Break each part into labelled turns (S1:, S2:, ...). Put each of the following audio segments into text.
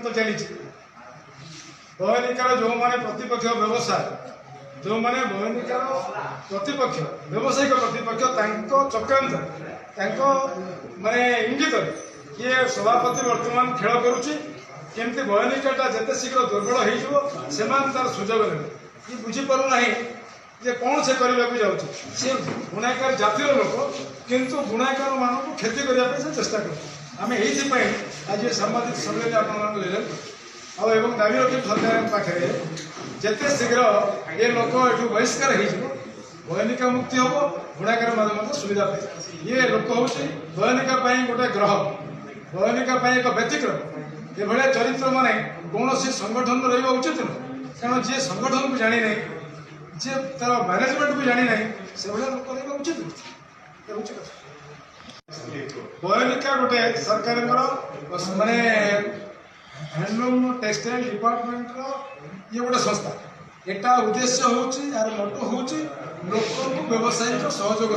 S1: चली बयनिकार जो मैंने प्रतिपक्ष व्यवसाय जो मैंने बयनिकार प्रतिपक्ष व्यावसायिक प्रतिपक्ष चक्रांत माने इंगित किए सभापति वर्तमान खेल करुच्ची केमती बयनिकाटा जिते शीघ्र दुर्बल हो तार सुजोग ने बुझीपार ना जे कौन से करने को जाऊँ सी बुणाकार जातिर लोक किंतु बुणाकार मान क्षति करने से चेष्टा कर आम ये आज सामाजिक सम्मेलन आप दाबी रखी सरकार पाखे जिते शीघ्र ये लोक ये बहिष्कार बयनिका मुक्ति हम बुणाकार सुविधा पाए ये लोक हूँ बयनिका गोटे ग्रह बयनिका एक व्यतिक्रम ये चरित्र माने कौन संगठन रहा उचित नुह कारण जी संगठन को जानी ना जे तार मैनेजमेंट भी जानी ना से भाया लोक रहा उचित बयनिका गोटे सरकार माने हैंडलूम टेक्सटाइल डिपार्टमेंट ये गोटे संस्था एटा उद्देश्य होची यार मोटो होची लोक को व्यवसायिक सहयोग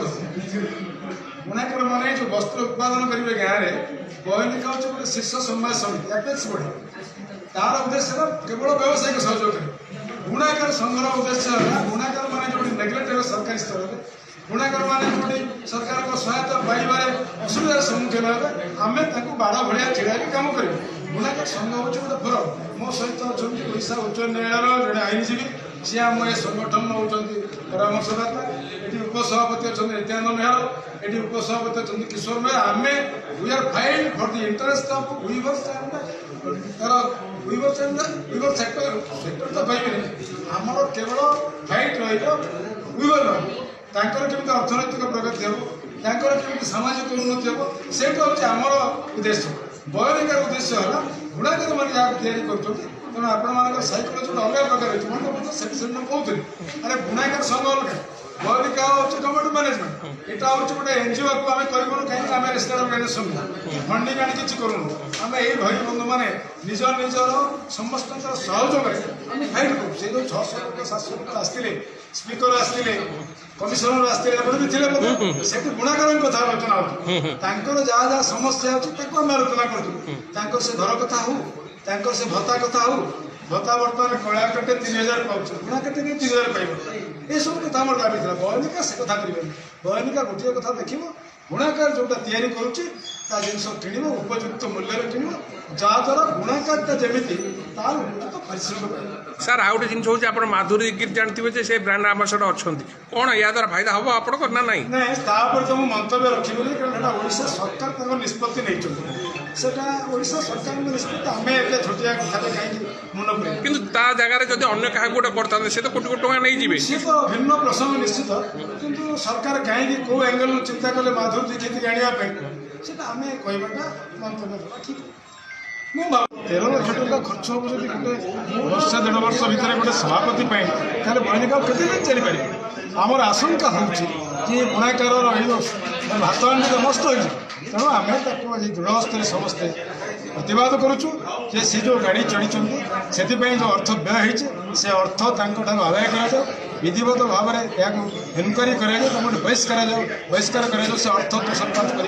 S1: बुणाकार माने जो वस्त्र उत्पादन करेंगे गाँव में बयनिका हूँ गोटे शीर्ष सम्मान समिति एपेक्स बॉडी तार उद्देश्य केवल व्यवसायिक सहयोग करे बुणाकार संघर उद्देश्य है बुणाकार माने जो नेग्लेक्ट है सरकारी स्तर में बुणाकार माने जो सरकार को सहायता पाइबार असुविधार सम्मुखीन हे आम बाड़ भाया छिड़ा कम कर बुणाकार संघ हूँ गोटे फोरम मो सहित अच्छा ओडिशा उच्च न्यायालय जड़े आईनजीवी सी आम ये संगठन होती परामर्शदाता ये उपसभापति अच्छा नित्यानंद मेहर ये उपसभापति अच्छा किशोर मेहर आम we are fight for the interest of weavers weaver sector तो पाइबे आमर केवल फाइट रीवर केमी अर्थनैतिक प्रगति हम केमी सामाजिक उन्नति हम से आमर उद्देश्य बयनिकार उद्देश्य है बुणाकार मैंने जहाँ तैयारी कर तेणु आपण साइकोलोजी अलग प्रकार कहते अरे बुणाकार संघ अलग बयनिका हूँ गवर्नमेंट मैनेजमेंट यहाँ हूँ गोटे एनजीओ को आम करूँ कहीं आम रेजिस्टर्ड ऑर्गेनाइजेशन फंडिंग आनी किसी करूँ आम यही भाई बंधु मैंने निजर निजर समस्त सहयोग आम फाइट करूँ से जो 600 लोक 700 लोक आसते स्पीकर आसते कमिशनर आसते से बुणाकार कथा आलोचना हो जहाँ जहाँ समस्या आम आलोचना करूँ से घर कथा हो से भत्ता कथा हो भत्ता बर्तमान कला कटे 3000 पाँच बुणा कटे 3000 पाइब ये सब कथा मोर दाबी था बयनिका से कथा कर बयनिका गोटे कथा देख बुणाकार जोटा तैयारी करुच्ची जिनस किण उपयुक्त मूल्य किण जहाद्वारा बुणाकार जमी तार उपयुक्त परिश्रम
S2: सर आउ गोटे जिन हूँ आप माधुरी गिर जानते से ब्रांड आम्बासडर अच्छा कौन या द्वारा फायदा हम आप ना ना
S1: तो मुझे मंतव्य रखी कारण ओडिशा सरकार निष्पत्ति नहीं सेटा ओडिशा सरकार निष्पत्ति आम ए छोटिया कथा कहीं मुन
S2: किंतु ता जगह जब अन्य क्या गोटे करते से तो कोटी कोटी टका नहीं जी
S1: सी तो भिन्न प्रसंग निश्चित किंतु सरकार कहीं कौ एंगल चिंता कले माधुरी दीक्षित आने आम कहवाटा मंतव्य ठीक मुझे 13 लाख टका खर्च हम जब गोटे वर्ष 1.5 वर्ष भितर गोटे सभापति तेल बयनिका केते दिन चली पारे आमर आशंका होची बुणाकार हाथ आंटी नष्ट हो तेणु आम दृढ़ हस्तर समस्ते प्रतिवाद करुचु जे सी जो गाड़ी चढ़ी से जो अर्थ व्यय होती से अर्थ आदाय कर विधिवत भाव में इनक्वारी कर बहिष्कार कर से अर्थ तोषपात कर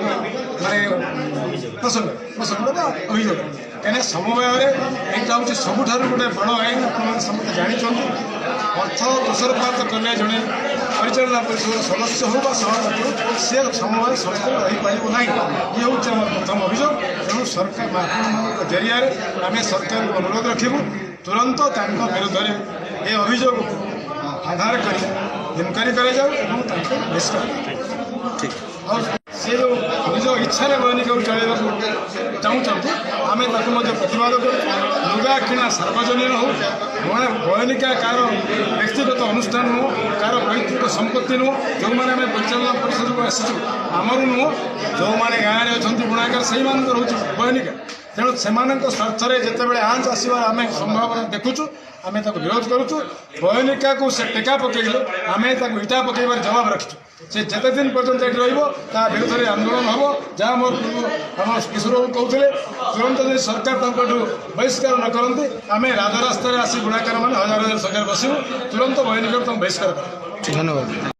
S1: अभियोग कहीं समय यहाँ हूँ सबुठ गोटे बड़ आईन आप समस्त जानते अर्थ तोषपात कले जड़े परिचालना परिषद सदस्य हो सभापति हो सी समय संस्था रही पार ना ये हूँ प्रथम अभियोग तेणु सरकार जरिया आम सरकार को अनुरोध रखू तुरंत विरुद्ध ये अभियोग आधार कर इनक्वारी ठीक और सी जो निज इच्छा बयनिका चलने चाहते आम प्रतिवाद कर लुगा किणा सार्वजनीन हो बयनिका कार व्यक्तिगत अनुष्ठान नुह कार पैतृक संपत्ति नुह जो मैंने आम परिचालना परिषद को आसीचु आमर नुह जो मैंने गाँव में अच्छा बुणाकार से रोचे बयनिका तेणु से स्वार्थ जिते आंच आसबार आम संभावना देखुचु आम विरोध करुचु बयनिका को से टेका पकड़े आम इटा पकड़ जवाब रखीचु से जिते दिन पर्यटन ये रुद्ध में आंदोलन हम जहाँ मोर आम किशोर कहते तुरंत सरकार बहिष्कार न करते आम राजरास्त आसी बुणाकार मैंने हजार हजार संख्या बसबू तुरंत बयनिका बहिष्कार।
S3: धन्यवाद।